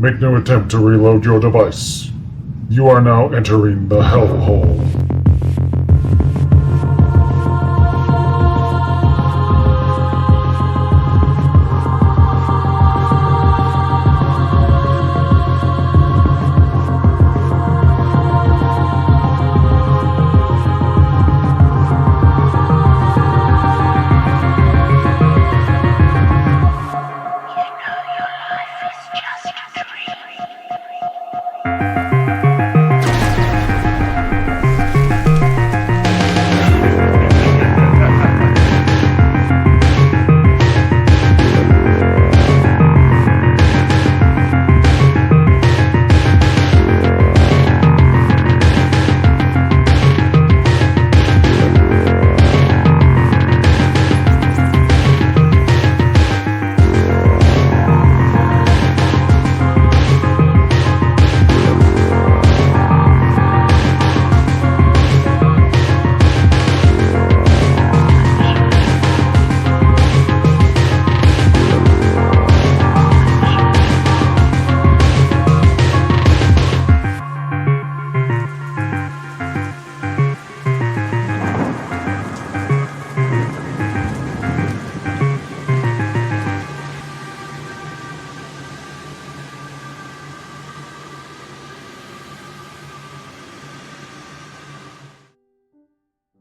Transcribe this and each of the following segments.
Make no attempt to reload your device. You are now entering the Hellhole.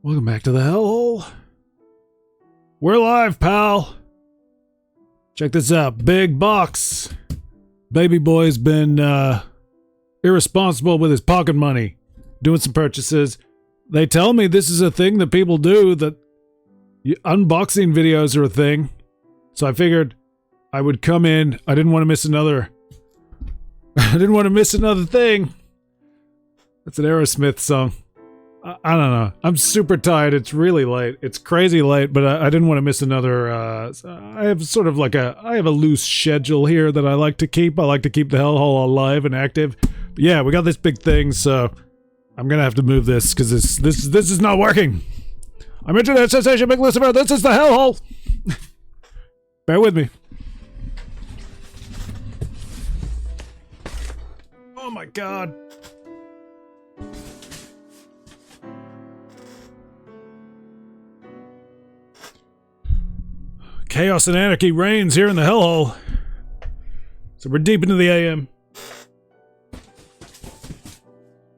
Welcome back to the Hellhole. We're live, pal. Check this out. Big box. Baby boy's been irresponsible with his pocket money, doing some purchases. They tell me this is a thing that people do, that unboxing videos are a thing. So I figured I would come in. I didn't want to miss another. I didn't want to miss another thing. That's an Aerosmith song. I don't know. I'm super tired. It's really late. It's crazy late, but I didn't want to miss another. I have sort of like I have a loose schedule here that I like to keep. I like to keep the Hellhole alive and active. But yeah, we got this big thing, so I'm gonna have to move this because this is not working. I'm internet sensation Big Lucifer. This is the Hellhole. Bear with me. Oh my god. Chaos and anarchy reigns here in the Hellhole. So we're deep into the AM.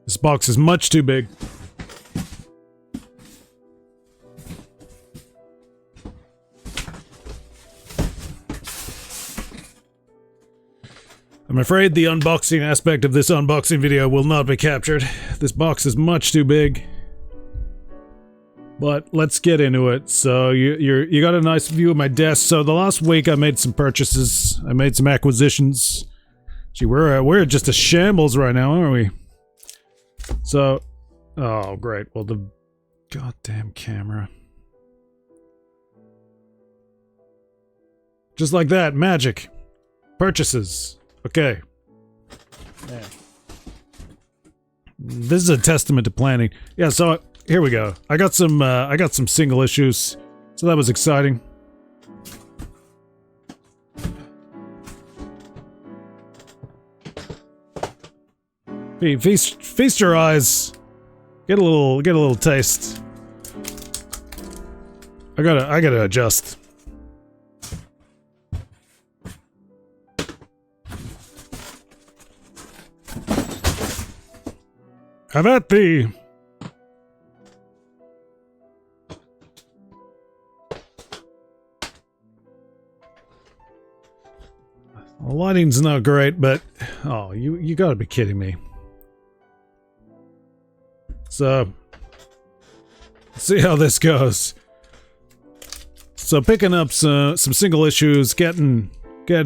This box is much too big. I'm afraid the unboxing aspect of this unboxing video will not be captured. This box is much too big. But let's get into it. So you got a nice view of my desk. So the last week I made some purchases. I made some acquisitions. Gee, we're just a shambles right now, aren't we? So, oh great. Well, the goddamn camera. Just like that, magic. Purchases. Okay. Man. This is a testament to planning. Yeah, so here we go. I got some single issues, so that was exciting. Feast your eyes. Get a little taste. I gotta adjust. Have at thee. The lighting's not great, but oh, you gotta be kidding me. So, let's see how this goes. So picking up some single issues, getting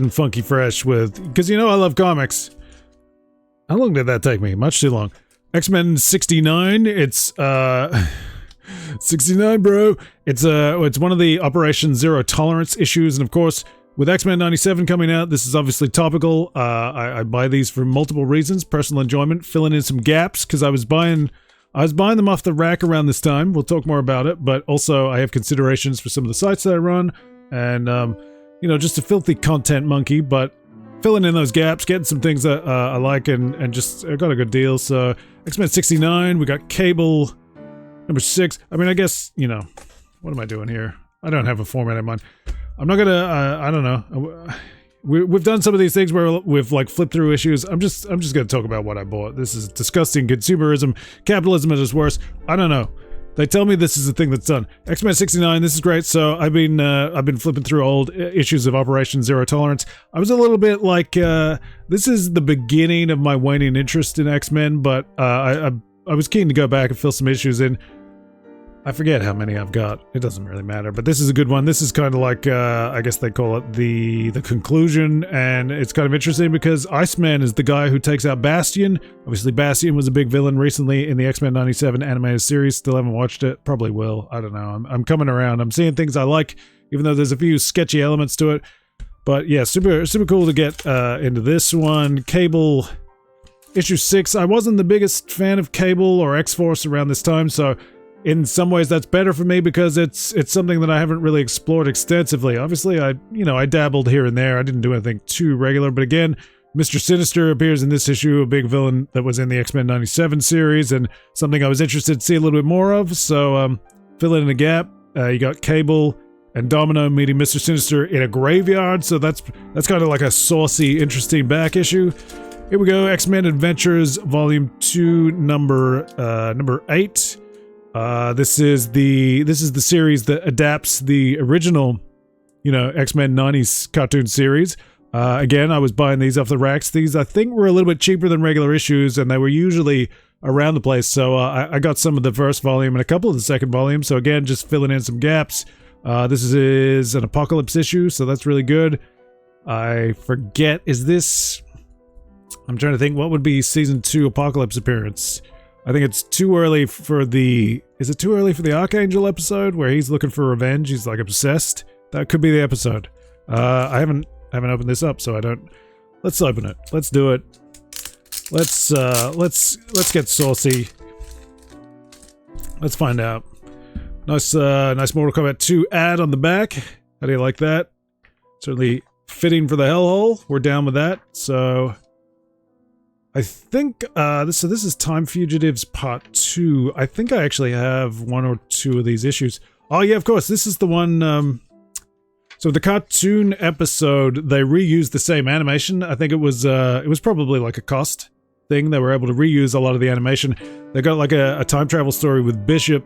funky fresh with, because you know I love comics. How long did that take me? Much too long. X-Men 69. It's 69, bro. It's one of the Operation Zero Tolerance issues, and of course, with X-Men 97 coming out, this is obviously topical. I buy these for multiple reasons: personal enjoyment, filling in some gaps, because I was buying them off the rack around this time. We'll talk more about it, but also I have considerations for some of the sites that I run, and you know, just a filthy content monkey, but filling in those gaps, getting some things that I like, and just got a good deal. So X-Men 69, we got Cable number 6. I mean, I guess, you know, what am I doing here? I don't have a format in mind. I'm not gonna, I don't know. We've done some of these things where we've like flipped through issues. I'm just gonna talk about what I bought. This is disgusting consumerism, capitalism at its worst. I don't know. They tell me this is the thing that's done. X-Men 69, this is great. So I've been flipping through old issues of Operation Zero Tolerance. I was a little bit like, this is the beginning of my waning interest in X-Men, but I was keen to go back and fill some issues in. I forget how many I've got. It doesn't really matter, but this is a good one. This is kind of like, I guess they call it the conclusion, and it's kind of interesting because Iceman is the guy who takes out Bastion. Obviously, Bastion was a big villain recently in the X-Men 97 animated series. Still haven't watched it. Probably will. I don't know. I'm coming around. I'm seeing things I like, even though there's a few sketchy elements to it. But yeah, super cool to get into this one. Cable, issue 6. I wasn't the biggest fan of Cable or X-Force around this time, so in some ways that's better for me because it's something that I haven't really explored extensively. Obviously, I dabbled here and there. I didn't do anything too regular, but again, Mr. Sinister appears in this issue, a big villain that was in the X-Men 97 series, and something I was interested to see a little bit more of, so fill in a gap. You got Cable and Domino meeting Mr. Sinister in a graveyard, so that's kind of like a saucy, interesting back issue. Here we go, X-Men Adventures, Volume 2, number 8. This is the series that adapts the original, X-Men 90s cartoon series. Again, I was buying these off the racks. These, I think, were a little bit cheaper than regular issues, and they were usually around the place. So I got some of the first volume and a couple of the second volume. So again, just filling in some gaps. This is an Apocalypse issue, so that's really good. I forget, is this... I'm trying to think, what would be Season 2 Apocalypse appearance? I think it's too early for the... Is it too early for the Archangel episode where he's looking for revenge? He's like obsessed? That could be the episode. I haven't opened this up, so I don't... Let's open it. Let's do it. Let's get saucy. Let's find out. Nice Mortal Kombat 2 ad on the back. How do you like that? Certainly fitting for the Hellhole. We're down with that. So I think this is Time Fugitives Part 2. I think I actually have one or two of these issues. Oh yeah, of course. This is the one. So the cartoon episode, they reused the same animation. I think it was probably like a cost thing. They were able to reuse a lot of the animation. They got like a time travel story with Bishop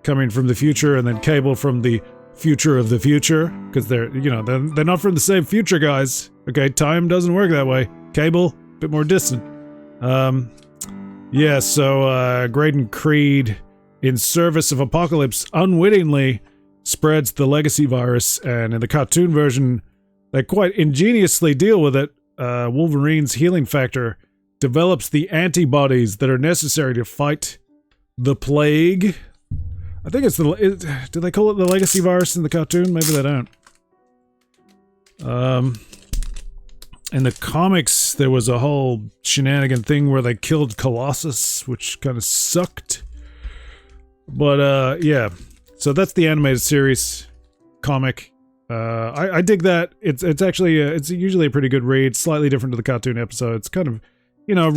coming from the future, and then Cable from the future of the future, because they're not from the same future, guys. Okay, time doesn't work that way. Cable, a bit more distant. Yeah, so Graydon Creed, in service of Apocalypse, unwittingly spreads the legacy virus, and in the cartoon version, they quite ingeniously deal with it. Wolverine's healing factor develops the antibodies that are necessary to fight the plague. I think it's do they call it the legacy virus in the cartoon? Maybe they don't. In the comics, there was a whole shenanigan thing where they killed Colossus, which kind of sucked. But, yeah. So that's the animated series comic. I dig that. It's actually, it's usually a pretty good read. Slightly different to the cartoon episode. It's kind of,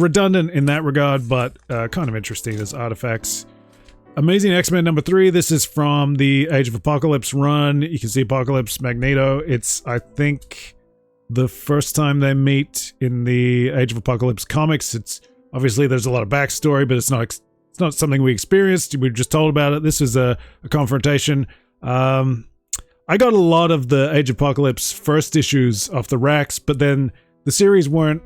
redundant in that regard, but kind of interesting as artifacts. Amazing X-Men number 3. This is from the Age of Apocalypse run. You can see Apocalypse, Magneto. It's, I think, the first time they meet in the Age of Apocalypse comics. It's obviously there's a lot of backstory, but it's not something we experienced. We were just told about it. This is a confrontation. I got a lot of the Age of Apocalypse first issues off the racks, but then the series weren't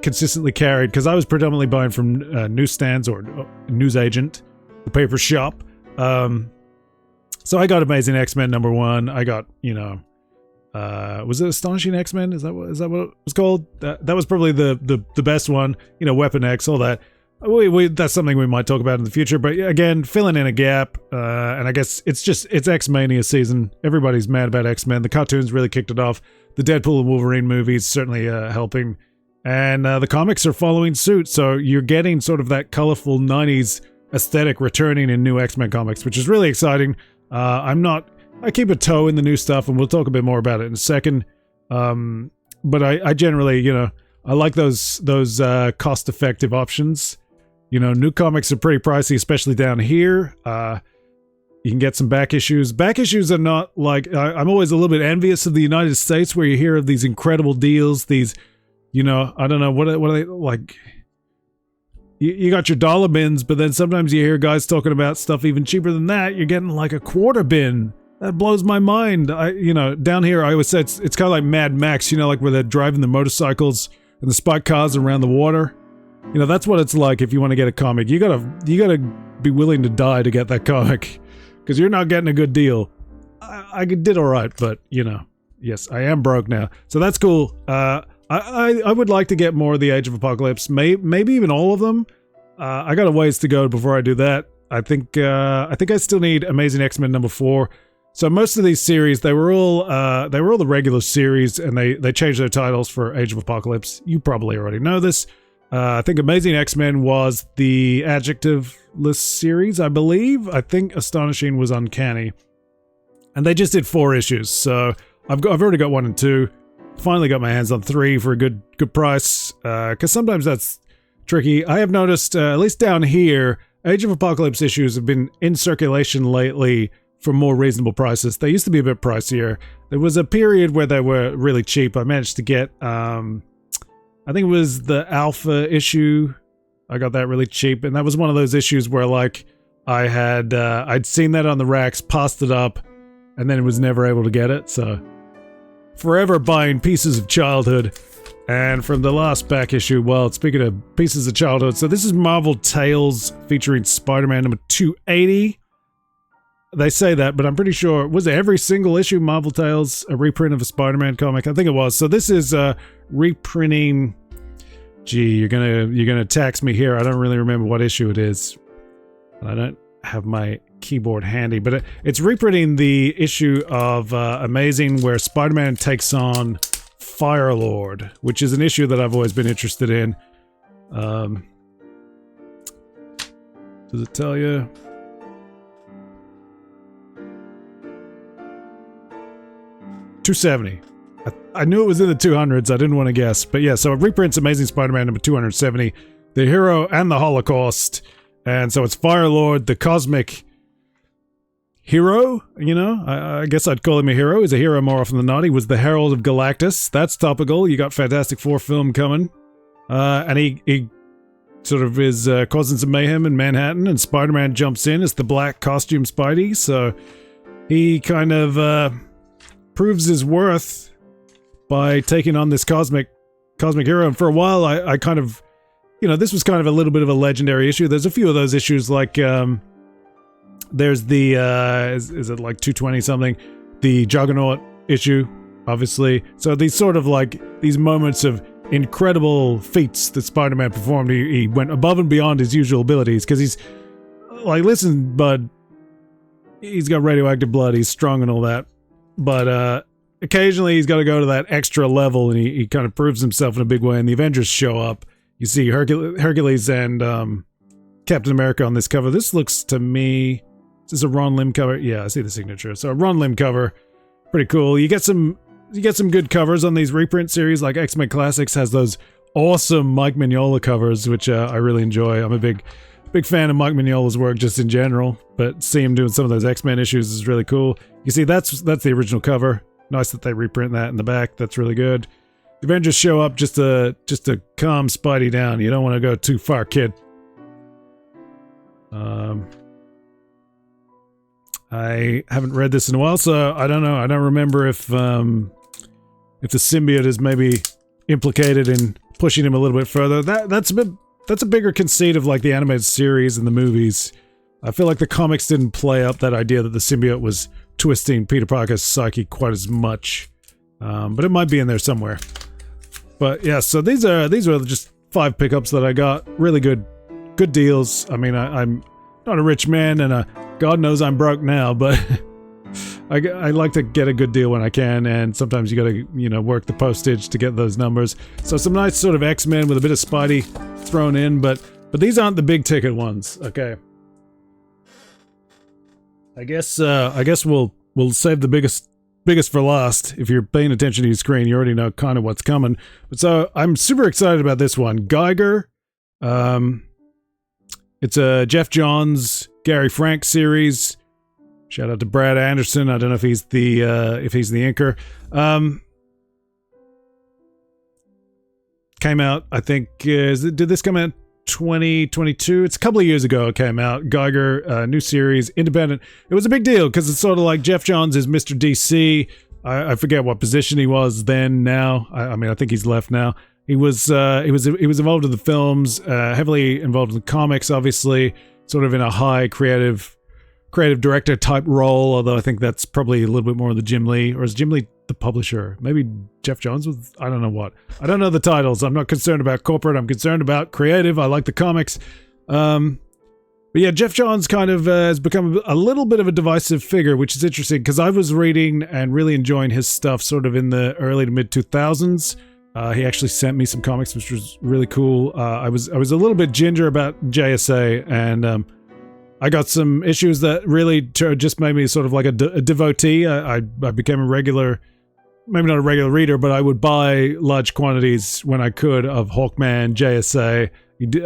consistently carried because I was predominantly buying from newsstands or newsagent, the paper shop. So I got Amazing X-Men number 1. I got, was it Astonishing X-Men? Is that what it was called? That was probably the best one. Weapon X, all that. That's something we might talk about in the future. But again, filling in a gap. And I guess it's X-Mania season. Everybody's mad about X-Men. The cartoons really kicked it off. The Deadpool and Wolverine movies certainly helping. And the comics are following suit. So you're getting sort of that colorful 90s aesthetic returning in new X-Men comics, which is really exciting. I keep a toe in the new stuff, and we'll talk a bit more about it in a second. but I generally, you know, I like those cost-effective options. You know, new comics are pretty pricey, especially down here. You can get some back issues. Back issues are not like... I'm always a little bit envious of the United States, where you hear of these incredible deals, these, you know, I don't know, what are they, like... You got your dollar bins, but then sometimes you hear guys talking about stuff even cheaper than that. You're getting like a quarter bin. That blows my mind. You know, down here, I always say it's kind of like Mad Max, you know, like where they're driving the motorcycles and the spike cars around the water. You know, that's what it's like if you want to get a comic. You gotta be willing to die to get that comic, because you're not getting a good deal. I did all right, but you know, yes, I am broke now, so that's cool. I would like to get more of the Age of Apocalypse, maybe even all of them. I got a ways to go before I do that. I think I still need Amazing X-Men #4. So most of these series, they were all the regular series, and they changed their titles for Age of Apocalypse. You probably already know this. I think Amazing X-Men was the adjective-less series, I believe. I think Astonishing was Uncanny. And they just did 4 issues, so I've already got 1 and 2. Finally got my hands on 3 for a good price, because sometimes that's tricky. I have noticed, at least down here, Age of Apocalypse issues have been in circulation lately for more reasonable prices. They used to be a bit pricier. There was a period where they were really cheap. I managed to get, I think it was the Alpha issue. I got that really cheap, and that was one of those issues where, like, I'd seen that on the racks, passed it up, and then was never able to get it, so... Forever buying pieces of childhood. And from the last back issue, well, speaking of pieces of childhood, so this is Marvel Tales featuring Spider-Man #280. They say that, but I'm pretty sure, was it every single issue Marvel Tales a reprint of a Spider-Man comic? I think it was. So this is reprinting... Gee, you're gonna tax me here. I don't really remember what issue it is. I don't have my keyboard handy, but it's reprinting the issue of Amazing where Spider-Man takes on Firelord, which is an issue that I've always been interested in. Does it tell you? $270. I knew it was in the 200s. I didn't want to guess, but yeah. So it reprints Amazing Spider-Man #270, the hero and the Holocaust, and so it's Firelord, the cosmic hero. You know, I guess I'd call him a hero. He's a hero more often than not. He was the Herald of Galactus. That's topical. You got Fantastic Four film coming, and he sort of is causing some mayhem in Manhattan, and Spider-Man jumps in as the black costume Spidey. So he kind of proves his worth by taking on this cosmic hero. And for a while, I kind of, you know, this was kind of a little bit of a legendary issue. There's a few of those issues, like there's the is it like 220 something, the Juggernaut issue, obviously. So these sort of like these moments of incredible feats that Spider-Man performed. He went above and beyond his usual abilities, because he's like, listen, bud, he's got radioactive blood, he's strong and all that, but occasionally he's got to go to that extra level, and he kind of proves himself in a big way, and the Avengers show up. You see Hercules and Captain America on this cover. This looks to me, is this a Ron Lim cover? Yeah, I see the signature. So a Ron Lim cover, pretty cool. You get some good covers on these reprint series, like X-Men Classics has those awesome Mike Mignola covers, which I really enjoy. I'm a big fan of Mike Mignola's work just in general, but see him doing some of those X-Men issues is really cool. You see, that's the original cover. Nice that they reprint that in the back. That's really good. The Avengers show up just to calm Spidey down. You don't want to go too far, kid. I haven't read this in a while, so I don't know. I don't remember if the symbiote is maybe implicated in pushing him a little bit further. That's a bigger conceit of like the animated series and the movies. I feel like the comics didn't play up that idea that the symbiote was twisting Peter Parker's psyche quite as much, but it might be in there somewhere. But yeah, so these are just 5 pickups that I got. Really good deals. I mean, I'm not a rich man, and God knows I'm broke now, but I like to get a good deal when I can, and sometimes you gotta, you know, work the postage to get those numbers. So some nice sort of X-Men with a bit of Spidey thrown in, but these aren't the big ticket ones. Okay. I guess we'll save the biggest biggest for last. If you're paying attention to your screen, you already know kind of what's coming. But so I'm super excited about this one. Geiger. It's a Jeff Johns, Gary Frank series. Shout out to Brad Anderson. I don't know if he's the inker. Came out, I think. Did this come out 2022? It's a couple of years ago. It came out. Geiger, new series, independent. It was a big deal because it's sort of like Jeff Johns is Mr. DC. I forget what position he was then. Now, I mean, I think he's left now. He was involved in the films, heavily involved in the comics, obviously, sort of in a high creative director type role. Although I think that's probably a little bit more of the Jim Lee, or is Jim Lee the publisher? Maybe Jeff Johns was. I don't know what. I don't know the titles. I'm not concerned about corporate. I'm concerned about creative. I like the comics. But yeah, Jeff Johns kind of has become a little bit of a divisive figure, which is interesting because I was reading and really enjoying his stuff sort of in the early to mid 2000s. He actually sent me some comics, which was really cool. I was a little bit ginger about JSA, and I got some issues that really just made me sort of like a devotee. I became a regular, maybe not a regular reader, but I would buy large quantities when I could of Hawkman, JSA.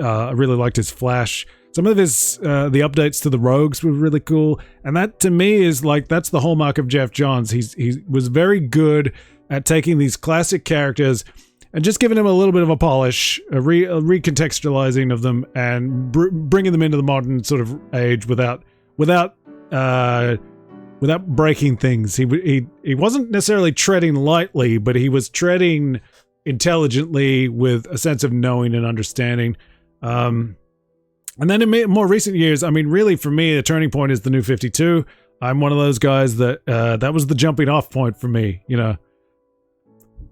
I really liked his Flash. Some of his, the updates to the Rogues were really cool. And that, to me, is like, that's the hallmark of Jeff Johns. He was very good at taking these classic characters and just giving them a little bit of a polish, a recontextualizing of them, and bringing them into the modern sort of age without breaking things. He wasn't necessarily treading lightly, but he was treading intelligently with a sense of knowing and understanding. And then in more recent years, I mean, really for me, the turning point is the New 52. I'm one of those guys that that was the jumping off point for me. You know,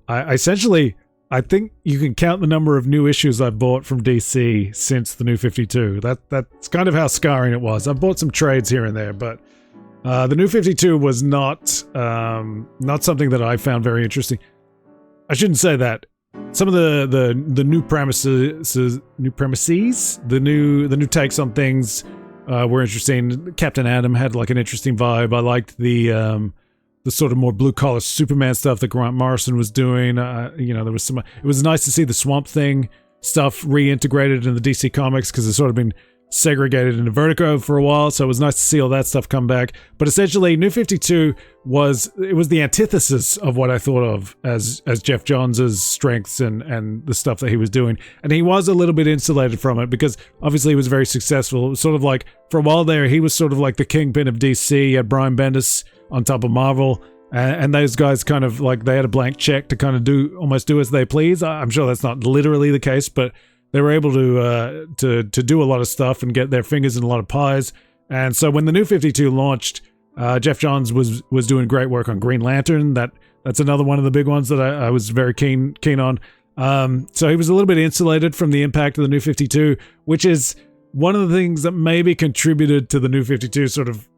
I think you can count the number of new issues I've bought from DC since the New 52. That's kind of how scarring it was. I've bought some trades here and there, but the New 52 was not something that I found very interesting. I shouldn't say that. Some of the new premises, the new takes on things were interesting. Captain Atom had like an interesting vibe. I liked the sort of more blue collar Superman stuff that Grant Morrison was doing. You know, there was some. It was nice to see the Swamp Thing stuff reintegrated in the DC comics because it's sort of been segregated into Vertigo for a while, so it was nice to see all that stuff come back. But essentially, New 52 was the antithesis of what I thought of as Jeff Johns' strengths and the stuff that he was doing. And he was a little bit insulated from it because obviously he was very successful. It was sort of like, for a while there, he was sort of like the kingpin of DC. He had Brian Bendis on top of Marvel, and those guys kind of like, they had a blank check to kind of almost do as they please. I'm sure that's not literally the case, but they were able to do a lot of stuff and get their fingers in a lot of pies. And so when the New 52 launched, Jeff Johns was doing great work on Green Lantern. That's another one of the big ones that I was very keen on. So he was a little bit insulated from the impact of the New 52, which is one of the things that maybe contributed to the New 52 sort of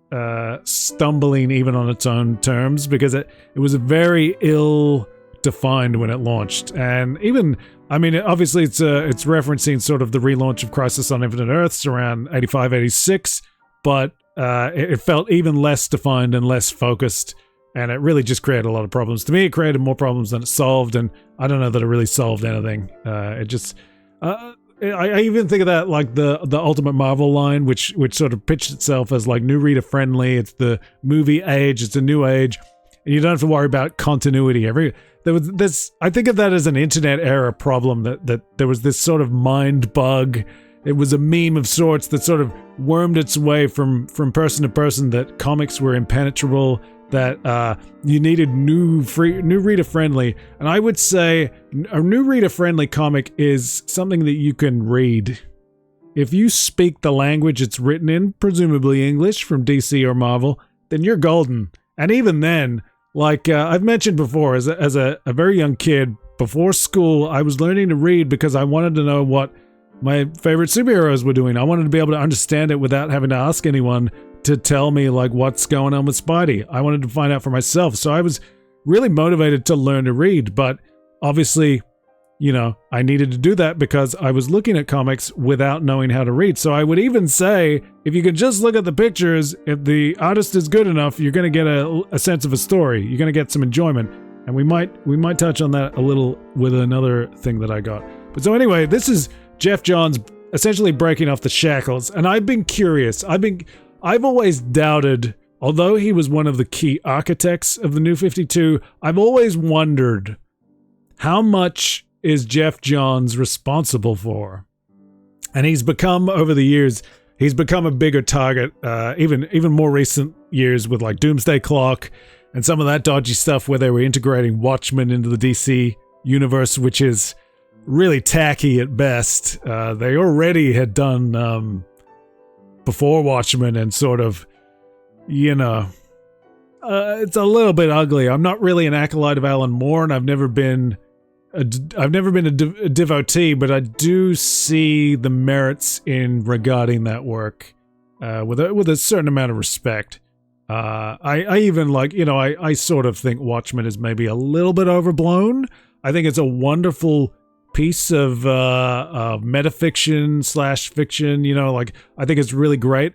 stumbling even on its own terms, because it was very ill defined when it launched. And even, I mean, obviously it's referencing sort of the relaunch of Crisis on Infinite Earths around 85, 86, but it felt even less defined and less focused, and it really just created a lot of problems. To me, it created more problems than it solved, and I don't know that it really solved anything. It just, I even think of that like the Ultimate Marvel line, which sort of pitched itself as like new reader friendly. It's the movie age, it's a new age, and you don't have to worry about continuity. There was this, I think of that as an internet era problem, that there was this sort of mind bug. It was a meme of sorts that sort of wormed its way from person to person, that comics were impenetrable, that you needed new reader friendly. And I would say a new reader friendly comic is something that you can read. If you speak the language it's written in, presumably English from DC or Marvel, then you're golden. And even then, like I've mentioned before, as a very young kid, before school, I was learning to read because I wanted to know what my favorite superheroes were doing. I wanted to be able to understand it without having to ask anyone to tell me like what's going on with Spidey. I wanted to find out for myself. So I was really motivated to learn to read, but obviously you know, I needed to do that because I was looking at comics without knowing how to read. So I would even say, if you can just look at the pictures, if the artist is good enough, you're going to get a sense of a story. You're going to get some enjoyment. And we might touch on that a little with another thing that I got. But so anyway, this is Geoff Johns essentially breaking off the shackles. And I've been curious. I've always doubted, although he was one of the key architects of the New 52, I've always wondered how much is Geoff Johns responsible for. And he's become, over the years, he's become a bigger target, even more recent years with like Doomsday Clock and some of that dodgy stuff where they were integrating Watchmen into the DC universe, which is really tacky at best. They already had done before Watchmen, and sort of, you know, it's a little bit ugly. I'm not really an acolyte of Alan Moore, and I've never been a devotee, but I do see the merits in regarding that work with a certain amount of respect. I even like, you know, I sort of think Watchmen is maybe a little bit overblown. I think it's a wonderful piece of metafiction / fiction, you know, like I think it's really great.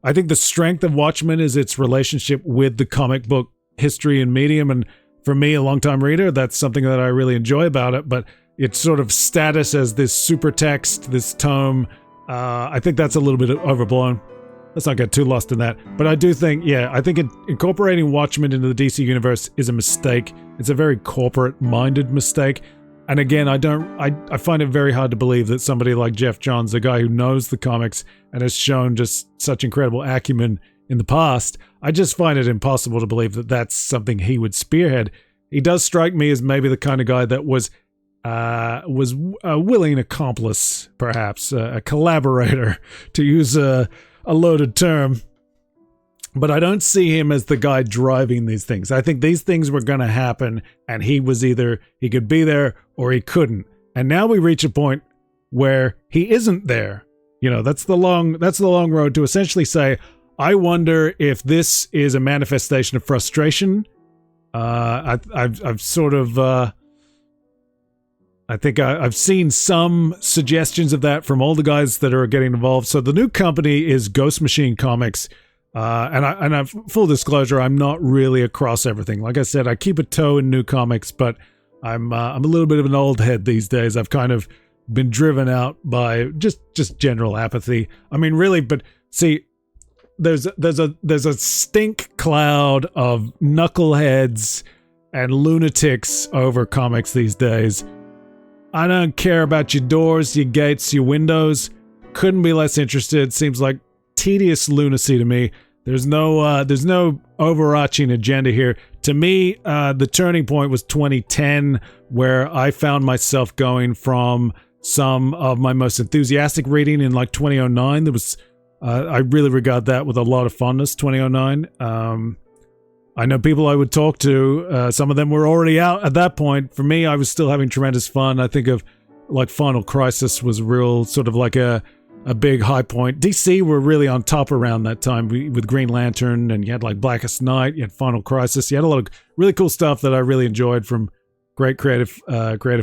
I think the strength of Watchmen is its relationship with the comic book history and medium, and for me, a longtime reader, that's something that I really enjoy about it, but its sort of status as this super text, this tome, I think that's a little bit overblown. Let's not get too lost in that. But I do think, I think incorporating Watchmen into the DC universe is a mistake. It's a very corporate-minded mistake. And again, I find it very hard to believe that somebody like Geoff Johns, a guy who knows the comics and has shown just such incredible acumen in the past, I just find it impossible to believe that that's something he would spearhead. He does strike me as maybe the kind of guy that was a willing accomplice, perhaps, a collaborator, to use a loaded term. But I don't see him as the guy driving these things. I think these things were going to happen, and he was either, he could be there or he couldn't. And now we reach a point where he isn't there. You know, that's the long road to essentially say, I wonder if this is a manifestation of frustration. I've sort of, I think I've seen some suggestions of that from all the guys that are getting involved. So the new company is Ghost Machine Comics. And I full disclosure, I'm not really across everything. Like I said, I keep a toe in new comics, but I'm a little bit of an old head these days. I've kind of been driven out by just general apathy. I mean, really, but see, there's a stink cloud of knuckleheads and lunatics over comics these days. I don't care about your doors, your gates, your windows. Couldn't be less interested. Seems like tedious lunacy to me. There's no overarching agenda here. To me, the turning point was 2010, where I found myself going from some of my most enthusiastic reading in like 2009. There was, I really regard that with a lot of fondness. 2009. I know people I would talk to. Some of them were already out at that point. For me, I was still having tremendous fun. I think of like Final Crisis was real sort of like a big high point. DC were really on top around that time with Green Lantern, and you had like Blackest Night, you had Final Crisis, you had a lot of really cool stuff that I really enjoyed from great creative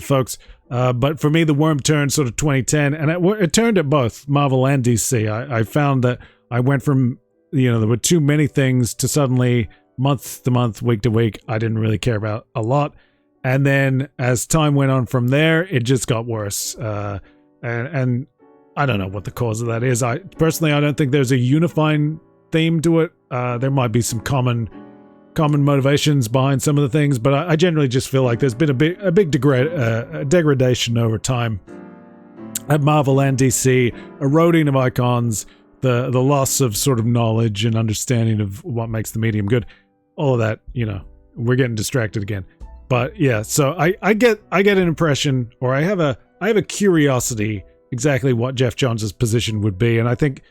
folks. But for me, the worm turned sort of 2010, and it turned at both Marvel and DC. I found that I went from, you know, there were too many things to suddenly month to month, week to week, I didn't really care about a lot. And then as time went on from there, it just got worse. And I don't know what the cause of that is. I don't think there's a unifying theme to it. There might be some common motivations behind some of the things, but I generally just feel like there's been a big degradation over time at Marvel and DC, eroding of icons, the loss of sort of knowledge and understanding of what makes the medium good. All of that, you know, we're getting distracted again. But yeah, so I get an impression, or I have a curiosity exactly what Geoff Johns' position would be, and I think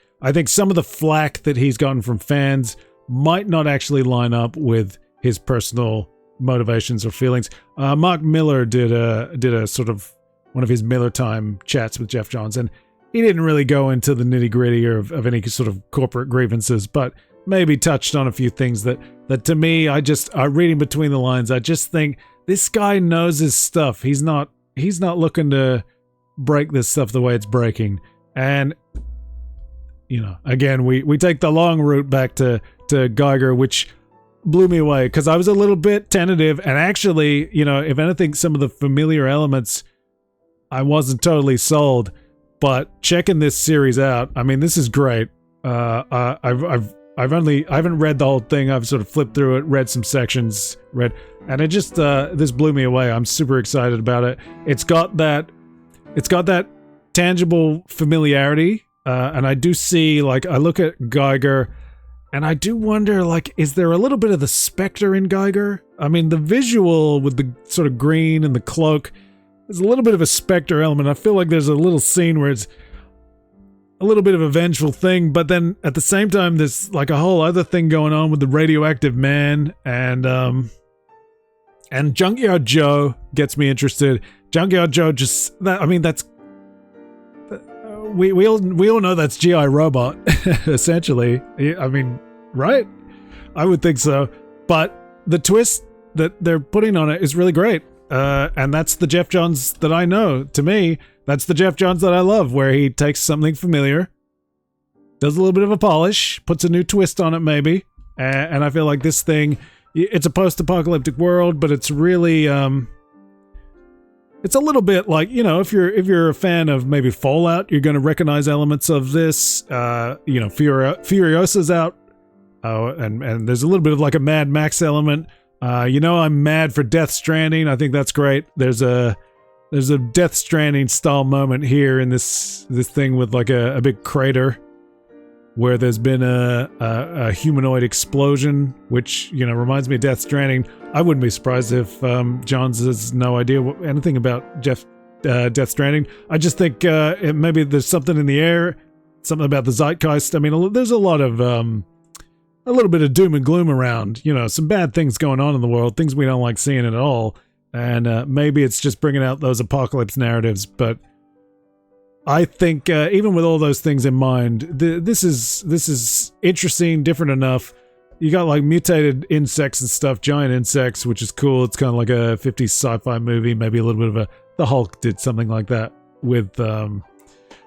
some of the flack that he's gotten from fans might not actually line up with his personal motivations or feelings. Mark Miller did a sort of one of his Miller Time chats with Geoff Johns, and he didn't really go into the nitty gritty of any sort of corporate grievances, but maybe touched on a few things that to me, reading between the lines, I just think this guy knows his stuff. He's not he's not looking to break this stuff the way it's breaking. And again, we take the long route back to Geiger, which blew me away because I was a little bit tentative, and actually, if anything, some of the familiar elements I wasn't totally sold, but checking this series out, I mean, this is great. I haven't read the whole thing. I've sort of flipped through it, read some sections, and it just this blew me away. I'm super excited about it. It's got that tangible familiarity, and I do see, like, I look at Geiger, and I do wonder, like, is there a little bit of the Spectre in Geiger? I mean, the visual with the sort of green and the cloak, there's a little bit of a Spectre element. I feel like there's a little scene where it's a little bit of a vengeful thing, but then at the same time, there's like a whole other thing going on with the radioactive man, and Junkyard Joe gets me interested. Junkyard Joe we all know that's G.I. Robot, essentially. I mean, right? I would think so. But the twist that they're putting on it is really great. And that's the Jeff Johns that I know. To me, that's the Jeff Johns that I love, where he takes something familiar, does a little bit of a polish, puts a new twist on it maybe, and I feel like this thing, it's a post-apocalyptic world, but it's really, it's a little bit like, if you're a fan of maybe Fallout, you're going to recognize elements of this. Furiosa's out, and there's a little bit of like a Mad Max element. I'm mad for Death Stranding. I think that's great. There's a Death Stranding style moment here in this thing with like a big crater where there's been a humanoid explosion, which reminds me of Death Stranding. I wouldn't be surprised if Johns has no idea anything about Death Stranding. I just think maybe there's something in the air, something about the zeitgeist. I mean, there's a lot of a little bit of doom and gloom around, some bad things going on in the world, things we don't like seeing at all. And maybe it's just bringing out those apocalypse narratives. But I think even with all those things in mind, this is interesting, different enough. You got like mutated insects and stuff, giant insects, which is cool. It's kind of like a 50s sci-fi movie, maybe a little bit of the Hulk did something like that with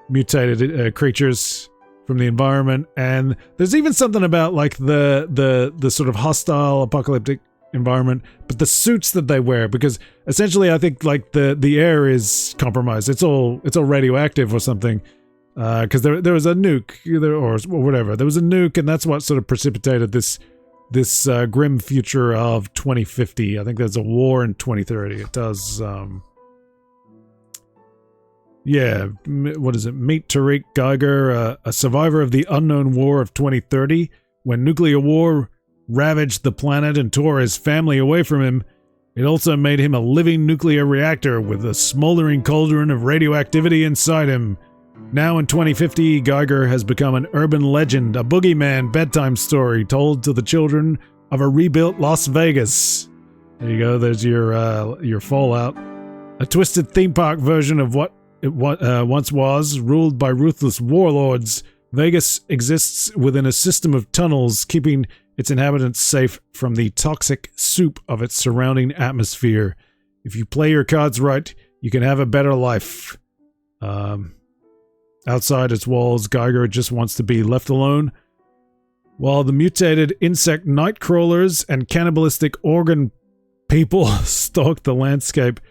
mutated creatures from the environment. And there's even something about like the sort of hostile apocalyptic environment, but the suits that they wear, because essentially I think like the air is compromised. It's all radioactive or something, because there was a nuke or whatever. There was a nuke, and that's what sort of precipitated this grim future of 2050. I think there's a war in 2030. It does. What is it? Meet Tariq Geiger, a survivor of the unknown war of 2030, when nuclear war ravaged the planet and tore his family away from him. It also made him a living nuclear reactor with a smoldering cauldron of radioactivity inside him. Now in 2050, Geiger has become an urban legend, a boogeyman bedtime story told to the children of a rebuilt Las Vegas. There you go, there's your Fallout. A twisted theme park version of what it once was, ruled by ruthless warlords. Vegas exists within a system of tunnels, keeping its inhabitants safe from the toxic soup of its surrounding atmosphere. If you play your cards right, you can have a better life. Outside its walls, Geiger just wants to be left alone, while the mutated insect nightcrawlers and cannibalistic organ people stalk the landscape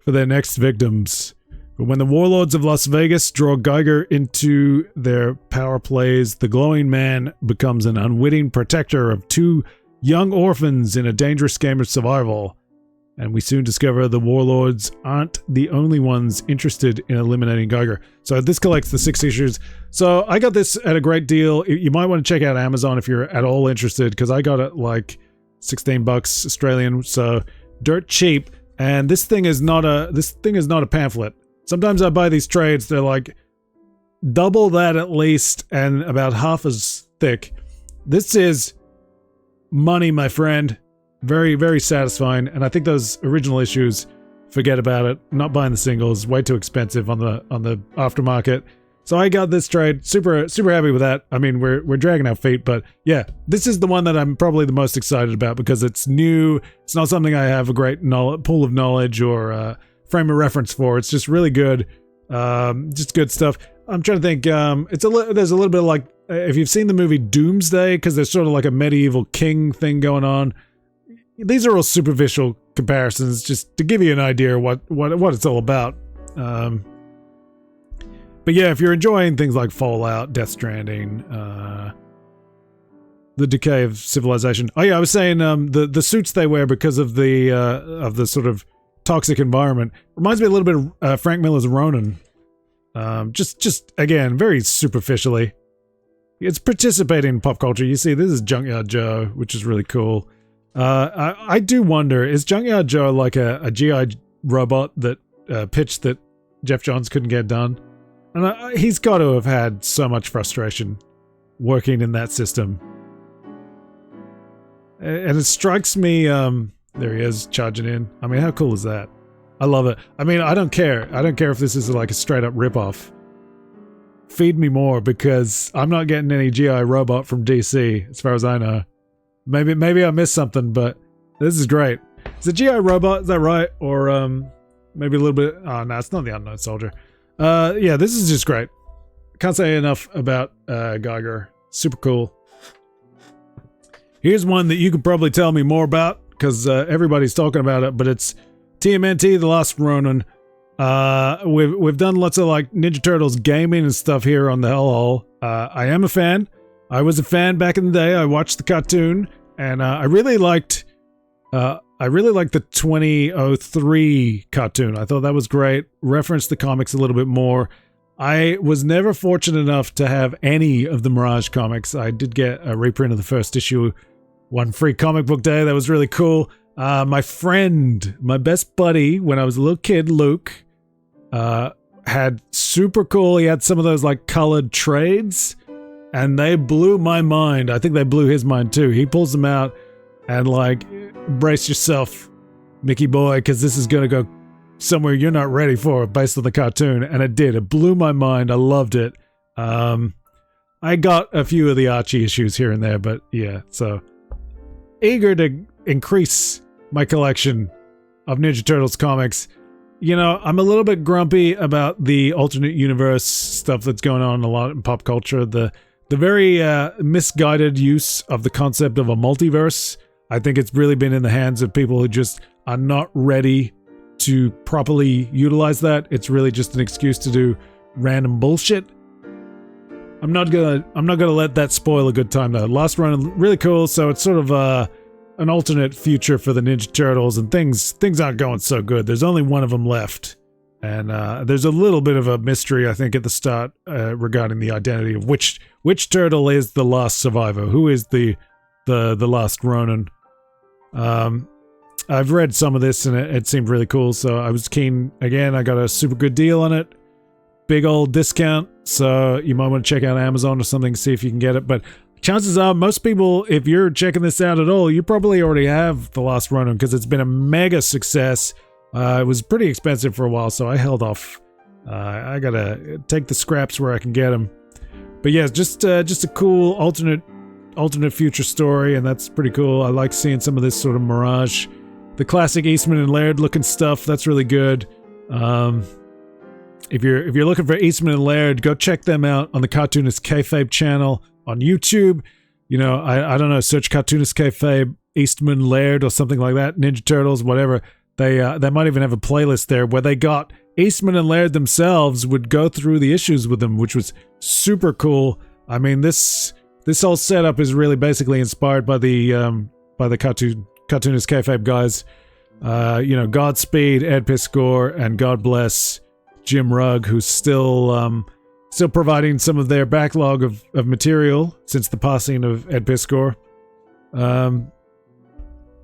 for their next victims. But when the warlords of Las Vegas draw Geiger into their power plays, the glowing man becomes an unwitting protector of two young orphans in a dangerous game of survival. And we soon discover the warlords aren't the only ones interested in eliminating Geiger. So this collects the 6 issues. So I got this at a great deal. You might want to check out Amazon if you're at all interested, because I got it like $16 Australian, so dirt cheap. And this thing is not a pamphlet. Sometimes I buy these trades, they're like double that at least and about half as thick. This is money, my friend. Very, very satisfying. And I think those original issues, forget about it. Not buying the singles, way too expensive on the aftermarket. So I got this trade, super happy with that. I mean, we're dragging our feet, but yeah, this is the one that I'm probably the most excited about because it's new. It's not something I have a great pool of knowledge or frame of reference for. It's just really good. Just good stuff. I'm trying to think. There's a little bit of like, if you've seen the movie Doomsday, because there's sort of like a medieval king thing going on. These are all superficial comparisons, just to give you an idea of what it's all about. But yeah, if you're enjoying things like Fallout, Death Stranding, The Decay of Civilization. Oh yeah, I was saying the suits they wear because of the sort of toxic environment reminds me a little bit of Frank Miller's Ronin. Just again, very superficially. It's participating in pop culture. You see, this is Junkyard Joe, which is really cool. I do wonder, is Junkyard Joe like a GI robot that pitch that Jeff Johns couldn't get done? And he's got to have had so much frustration working in that system. And it strikes me, there he is, charging in. I mean, how cool is that? I love it. I mean, I don't care. I don't care if this is like a straight-up ripoff. Feed me more, because I'm not getting any GI robot from DC, as far as I know. Maybe I missed something, but this is great. Is it GI robot? Is that right? Or maybe a little bit... Oh, no, it's not the Unknown Soldier. Yeah, this is just great. Can't say enough about Geiger. Super cool. Here's one that you could probably tell me more about, because everybody's talking about it, but it's TMNT, The Last Ronin. We've done lots of like Ninja Turtles gaming and stuff here on the Hellhole. I am a fan. I was a fan back in the day. I watched the cartoon, and I really liked the 2003 cartoon. I thought that was great. Referenced the comics a little bit more. I was never fortunate enough to have any of the Mirage comics. I did get a reprint of the first issue, one free comic book day. That was really cool. My friend, my best buddy, when I was a little kid, Luke, had super cool. He had some of those like colored trades, and they blew my mind. I think they blew his mind too. He pulls them out, and like, brace yourself, Mickey boy, because this is gonna go somewhere you're not ready for based on the cartoon. And it did. It blew my mind. I loved it. I got a few of the Archie issues here and there, but yeah, so eager to increase my collection of Ninja Turtles comics. You know, I'm a little bit grumpy about the alternate universe stuff that's going on a lot in pop culture. The very misguided use of the concept of a multiverse. I think it's really been in the hands of people who just are not ready to properly utilize that. It's really just an excuse to do random bullshit. I'm not gonna let that spoil a good time though. Last Run, really cool. So it's sort of an alternate future for the Ninja Turtles, and things aren't going so good. There's only one of them left, and there's a little bit of a mystery, I think, at the start regarding the identity of which turtle is the last survivor. Who is the last Ronin? I've read some of this, and it seemed really cool, so I was keen. Again, I got a super good deal on it. Big old discount, so you might want to check out Amazon or something, see if you can get it. But chances are, most people, if you're checking this out at all, you probably already have The Last Ronin, because it's been a mega success. It was pretty expensive for a while, so I held off. I gotta take the scraps where I can get them. But yeah, just a cool alternate future story, and that's pretty cool. I like seeing some of this sort of Mirage, the classic Eastman and Laird looking stuff. That's really good. If you're looking for Eastman and Laird, go check them out on the Cartoonist Kayfabe channel on YouTube. You know, I don't know, search Cartoonist Kayfabe, Eastman, Laird, or something like that, Ninja Turtles, whatever. They might even have a playlist there where they got Eastman and Laird themselves would go through the issues with them, which was super cool. I mean, this whole setup is really basically inspired by the Cartoonist Kayfabe guys. You know, Godspeed, Ed Piskor, and God bless Jim Rugg, who's still providing some of their backlog of material since the passing of Ed Piskor.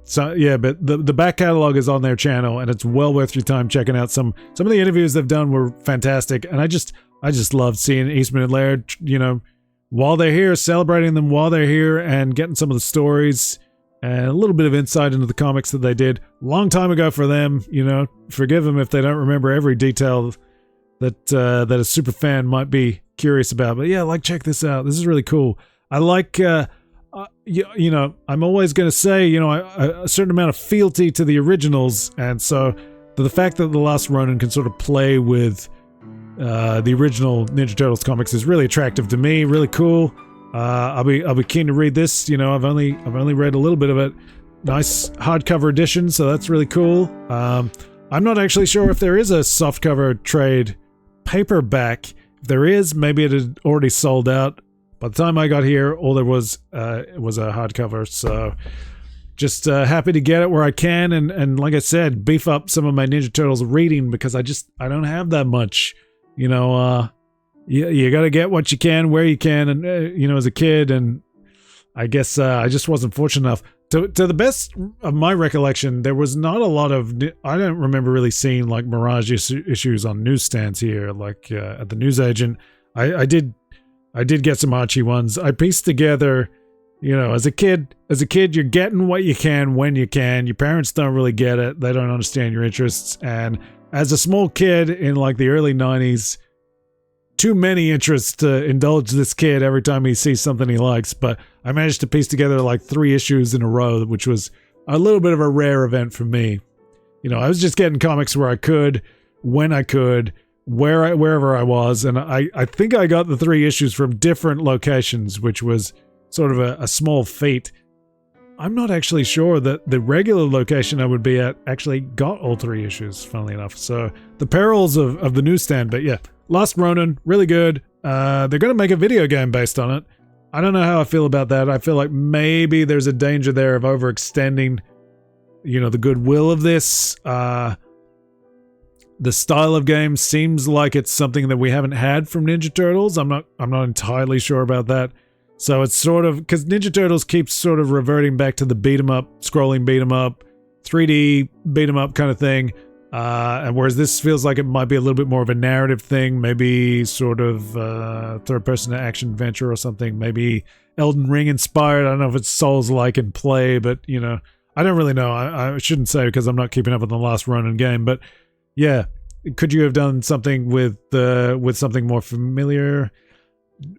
So yeah, but the back catalog is on their channel, and it's well worth your time checking out. Some of the interviews they've done were fantastic, and I just loved seeing Eastman and Laird, you know, while they're here, celebrating them while they're here, and getting some of the stories and a little bit of insight into the comics that they did long time ago for them. You know, forgive them if they don't remember every detail that a super fan might be curious about. But yeah, like, check this out. This is really cool. I like, you know, I'm always going to say, you know, a certain amount of fealty to the originals. And so the fact that The Last Ronin can sort of play with the original Ninja Turtles comics is really attractive to me, really cool. I'll be keen to read this. You know, I've only read a little bit of it. Nice hardcover edition, so that's really cool. I'm not actually sure if there is a softcover trade paperback. If there is, maybe it had already sold out. By the time I got here, all there was a hardcover, so just happy to get it where I can, and like I said, beef up some of my Ninja Turtles reading, because I don't have that much. You know, you got to get what you can where you can, and you know, as a kid, and I guess I just wasn't fortunate enough. To the best of my recollection, there was not a lot of... I don't remember really seeing like Mirage issues on newsstands here, like at the newsagent. I did get some Archie ones. I pieced together, you know, as a kid, you're getting what you can when you can. Your parents don't really get it. They don't understand your interests. And as a small kid in like the early 90s, too many interests to indulge this kid every time he sees something he likes, but I managed to piece together like 3 issues in a row, which was a little bit of a rare event for me. You know, I was just getting comics where I could, when I could, wherever I was, and I think I got the 3 issues from different locations, which was sort of a small feat. I'm not actually sure that the regular location I would be at actually got all 3 issues, funnily enough. So the perils of the newsstand, but yeah. Last Ronin, really good. They're going to make a video game based on it. I don't know how I feel about that. I feel like maybe there's a danger there of overextending, you know, the goodwill of this. The style of game seems like it's something that we haven't had from Ninja Turtles. I'm not entirely sure about that. So it's sort of, because Ninja Turtles keeps sort of reverting back to the beat 'em up, scrolling beat 'em up, 3D beat 'em up kind of thing. And whereas this feels like it might be a little bit more of a narrative thing, maybe sort of third-person action adventure or something, maybe Elden Ring inspired. I don't know if it's Souls-like in play, but, you know, I don't really know. I shouldn't say because I'm not keeping up with the last Ronin game, but yeah, could you have done something with something more familiar?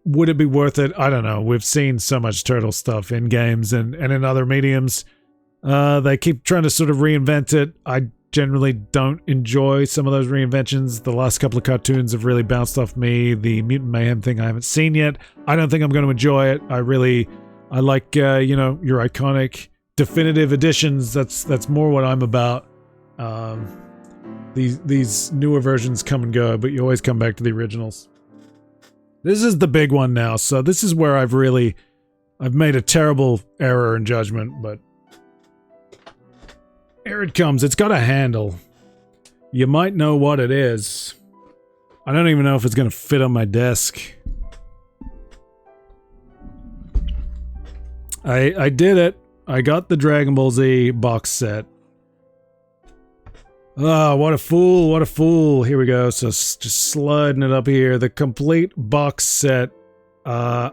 Would it be worth it? I don't know. We've seen so much Turtle stuff in games and in other mediums. They keep trying to sort of reinvent it. I generally don't enjoy some of those reinventions. The last couple of cartoons have really bounced off me. The Mutant Mayhem thing I haven't seen yet. I don't think I'm going to enjoy it. I like, you know, your iconic definitive editions. That's more what I'm about. These newer versions come and go, but you always come back to the originals. This is the big one now, so this is where I've made a terrible error in judgment, but here it comes. It's got a handle. You might know what it is. I don't even know if it's going to fit on my desk. I did it. I got the Dragon Ball Z box set. Oh, what a fool. What a fool. Here we go. So just sliding it up here. The complete box set. I'm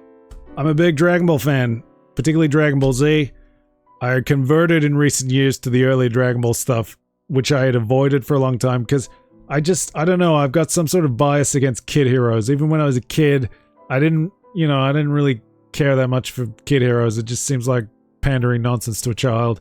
a big Dragon Ball fan, particularly Dragon Ball Z. I converted in recent years to the early Dragon Ball stuff, which I had avoided for a long time because I don't know, I've got some sort of bias against kid heroes. Even when I was a kid, I didn't really care that much for kid heroes. It just seems like pandering nonsense to a child.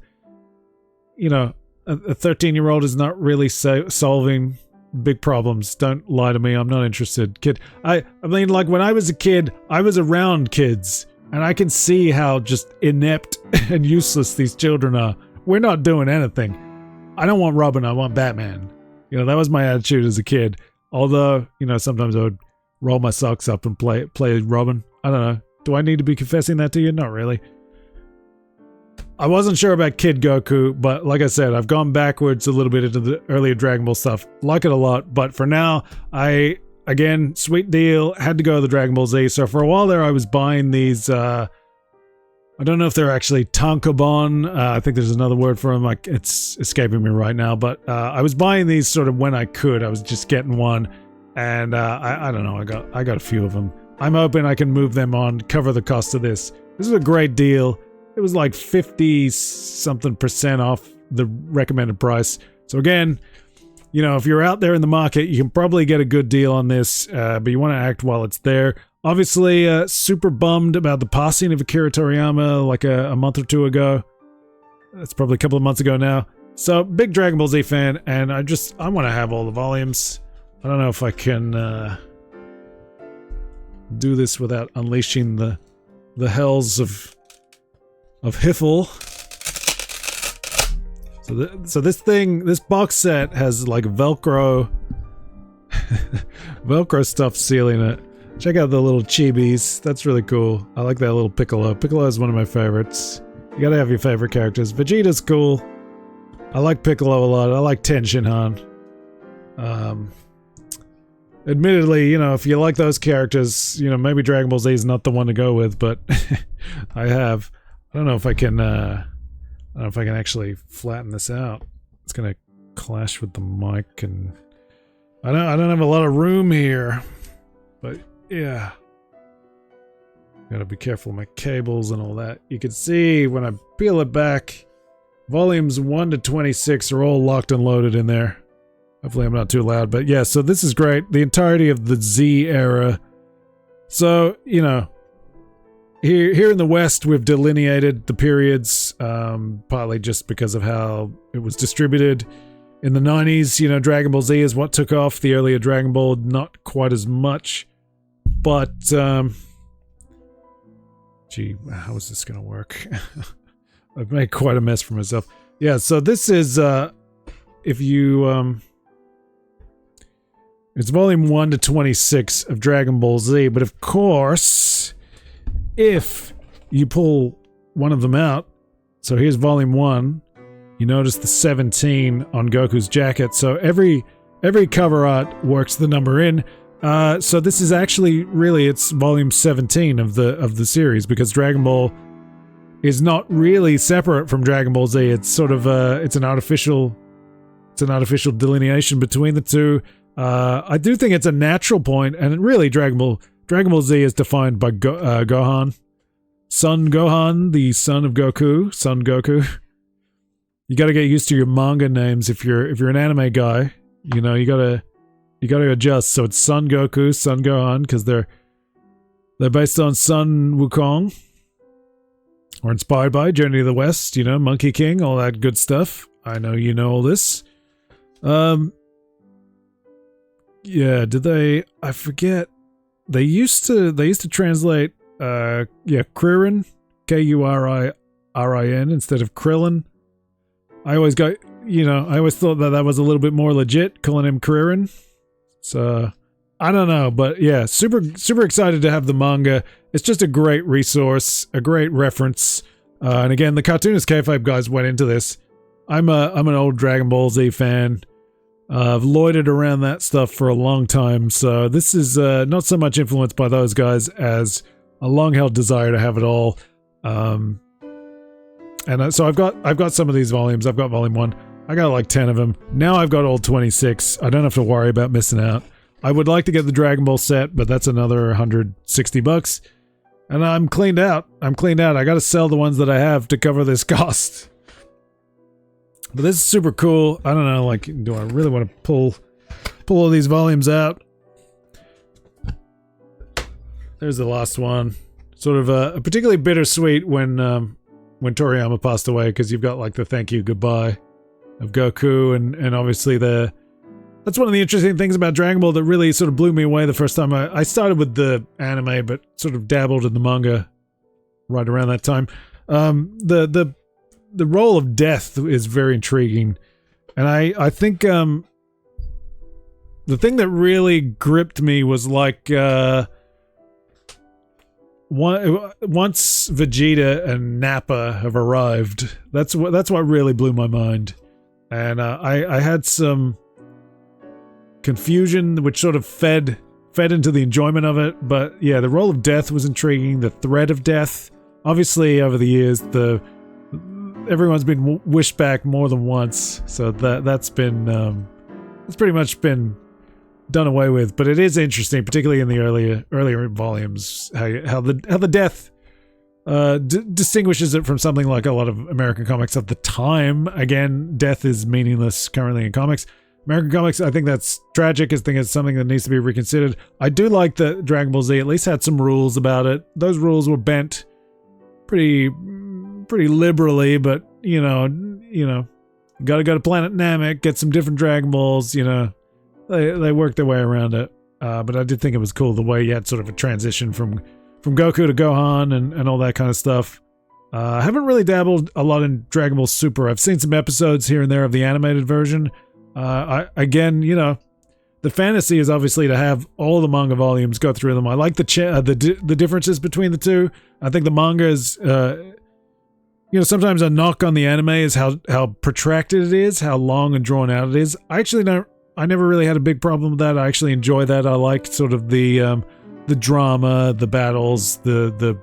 You know, a 13-year-old is not really solving big problems. Don't lie to me, I'm not interested. I mean, like, when I was a kid, I was around kids. And I can see how just inept and useless these children are. We're not doing anything. I don't want Robin, I want Batman. You know, that was my attitude as a kid. Although, you know, sometimes I would roll my socks up and play Robin. I don't know. Do I need to be confessing that to you? Not really. I wasn't sure about Kid Goku, but like I said, I've gone backwards a little bit into the earlier Dragon Ball stuff. Like it a lot, but for now, again, sweet deal, had to go to the Dragon Ball Z. So for a while there, I was buying these, I don't know if they're actually tankobon. I think there's another word for them, like it's escaping me right now. But I was buying these sort of when I could. I was just getting one. And I don't know, I got a few of them. I'm hoping I can move them on, cover the cost of this. This is a great deal. It was like 50-something% off the recommended price. So again, you know, if you're out there in the market, you can probably get a good deal on this, but you want to act while it's there. Obviously, super bummed about the passing of Akira Toriyama like a month or two ago. That's probably a couple of months ago now. So, big Dragon Ball Z fan, and I want to have all the volumes. I don't know if I can do this without unleashing the hells of Hellhole. So this box set has like Velcro stuff sealing it. Check out the little chibis. That's really cool. I like that little Piccolo. Piccolo is one of my favorites. You gotta have your favorite characters. Vegeta's cool. I like Piccolo a lot. I like Ten Shinhan. Admittedly, you know, if you like those characters, you know, maybe Dragon Ball Z is not the one to go with, but I don't know if I can actually flatten this out. It's gonna clash with the mic, and I don't have a lot of room here, but yeah. Gotta be careful of my cables and all that. You can see when I peel it back, volumes 1 to 26 are all locked and loaded in there. Hopefully I'm not too loud, but yeah, so this is great. The entirety of the Z era. So, you know, here in the West, we've delineated the periods, partly just because of how it was distributed. In the 90s, you know, Dragon Ball Z is what took off. The earlier Dragon Ball, not quite as much. But, gee, how is this gonna work? I've made quite a mess for myself. Yeah, so this is, if you, it's volume 1 to 26 of Dragon Ball Z, but of course, if you pull one of them out, so here's volume 1, you notice the 17 on Goku's jacket, so every cover art works the number in. So this is actually, really, it's volume 17 of the series, because Dragon Ball is not really separate from Dragon Ball Z. It's sort of it's an artificial delineation between the two. I do think it's a natural point, and really Dragon Ball Z is defined by Gohan, Son Gohan, the son of Goku, Son Goku. You got to get used to your manga names if you're an anime guy. You know, you gotta adjust. So it's Son Goku, Son Gohan, because they're based on Sun Wukong, or inspired by Journey to the West. You know, Monkey King, all that good stuff. I know you know all this. Yeah, did they? I forget. They used to translate Kuririn, Kurin instead of Krillin. I always thought that was a little bit more legit, calling him Kuririn. So I don't know, but yeah, super excited to have the manga. It's just a great resource, a great reference. And again, the Cartoonist Kayfabe guys went into this. I'm an old Dragon Ball Z fan. I've loitered around that stuff for a long time, so this is not so much influenced by those guys as a long-held desire to have it all. And so I've got some of these volumes. I've got volume 1. I got like 10 of them. Now I've got all 26. I don't have to worry about missing out. I would like to get the Dragon Ball set, but that's another $160. And I'm cleaned out. I got to sell the ones that I have to cover this cost. But this is super cool. I don't know, like, do I really want to pull all these volumes out? There's the last one. Sort of a particularly bittersweet when Toriyama passed away, because you've got like the thank you goodbye of Goku, and obviously that's one of the interesting things about Dragon Ball that really sort of blew me away the first time. I started with the anime, but sort of dabbled in the manga right around that time. The role of death is very intriguing, and I think the thing that really gripped me was like once Vegeta and Nappa have arrived, that's what really blew my mind, and I had some confusion which sort of fed into the enjoyment of it. But yeah, the role of death was intriguing. The threat of death, obviously over the years, everyone's been wished back more than once, so that's pretty much been done away with. But it is interesting, particularly in the earlier volumes, how the death distinguishes it from something like a lot of American comics of the time. Again, death is meaningless currently in comics. American comics, I think that's tragic. I think it's something that needs to be reconsidered. I do like that Dragon Ball Z at least had some rules about it. Those rules were bent pretty liberally, but you know, Gotta go to Planet Namek, get some different Dragon Balls, you know. They worked their way around it. But I did think it was cool the way you had sort of a transition from Goku to Gohan and all that kind of stuff. I haven't really dabbled a lot in Dragon Ball Super. I've seen some episodes here and there of the animated version. Again, you know, the fantasy is obviously to have all the manga volumes, go through them. I like the differences between the two. I think the manga is, you know, sometimes a knock on the anime is how protracted it is, how long and drawn out it is. I never really had a big problem with that. I actually enjoy that. I like sort of the drama, the battles, the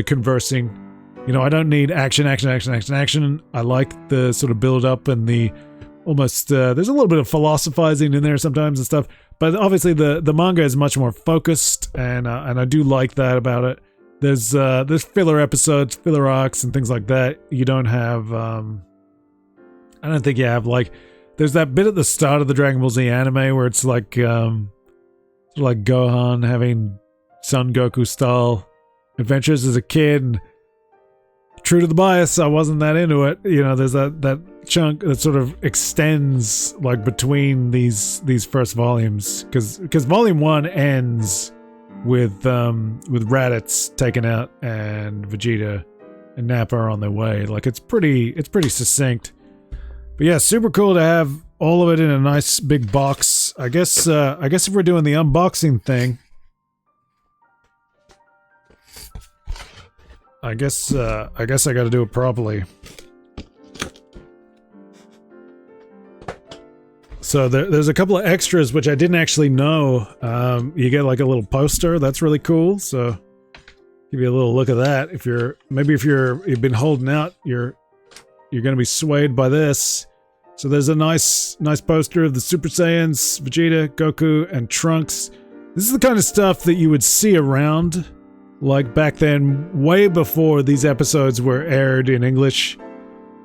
conversing. You know, I don't need action. I like the sort of build up and the almost there's a little bit of philosophizing in there sometimes and stuff. But obviously the manga is much more focused, and I do like that about it. There's filler episodes, filler arcs, and things like that. You don't have I don't think you have like. There's that bit at the start of the Dragon Ball Z anime where it's like Gohan having Son Goku style adventures as a kid, and true to the bias, I wasn't that into it. You know, there's that chunk that sort of extends like between these first volumes, because volume 1 ends with Raditz taken out and Vegeta and Nappa are on their way. Like it's pretty succinct. But yeah, super cool to have all of it in a nice big box. I guess if we're doing the unboxing thing, I guess I got to do it properly. So there's a couple of extras which I didn't actually know. You get like a little poster. That's really cool. So give you a little look at that. If you've been holding out, you're going to be swayed by this. So there's a nice poster of the Super Saiyans, Vegeta, Goku, and Trunks. This is the kind of stuff that you would see around, like back then, way before these episodes were aired in English.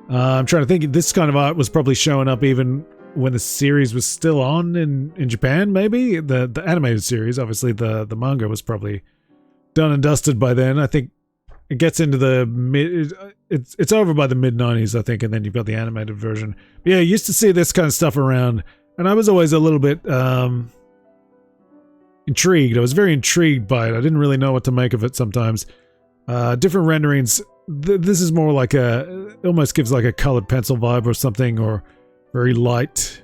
I'm trying to think, this kind of art was probably showing up even when the series was still on in Japan, maybe? The animated series, obviously the manga was probably done and dusted by then. I think it gets into the it's over by the mid-90s, I think, and then you've got the animated version. But yeah, you used to see this kind of stuff around, and I was always a little bit intrigued. I was very intrigued by it. I didn't really know what to make of it sometimes. Different renderings. This is more like it almost gives like a colored pencil vibe or something, or very light